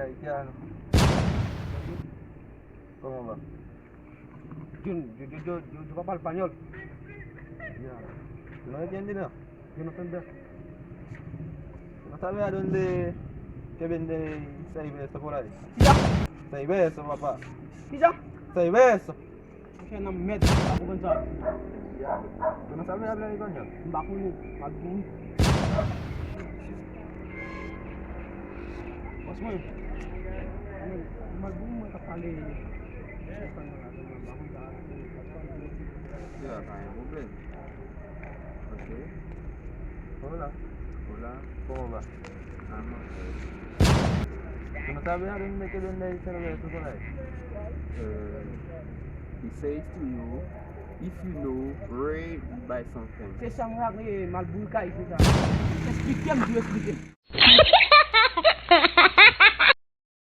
haitiano. ¿Cómo va? Yo papá español. Ya. ¿Tú no entiendes, no? Yo no entiendo. ¿No sabes a dónde que vende 6 besos por ahí? Ya, 6 besos, papá. ya. 6 besos. Kasi nang med ako bansa. ¿Tú no sabes hablar español? Bako ni magbuwi. Pas mo. Magbuwi mo kapali. Ya, kayak mobil. Oke. Hola. Hola. ¿Cómo va? Vamos. ¿Tú no sabes a dónde que vende el cerveza por ahí? He says to you, if you know, Ray, buy something. Sa isang hak ni Malbuwi ka isa. Sa speak yan, US speak.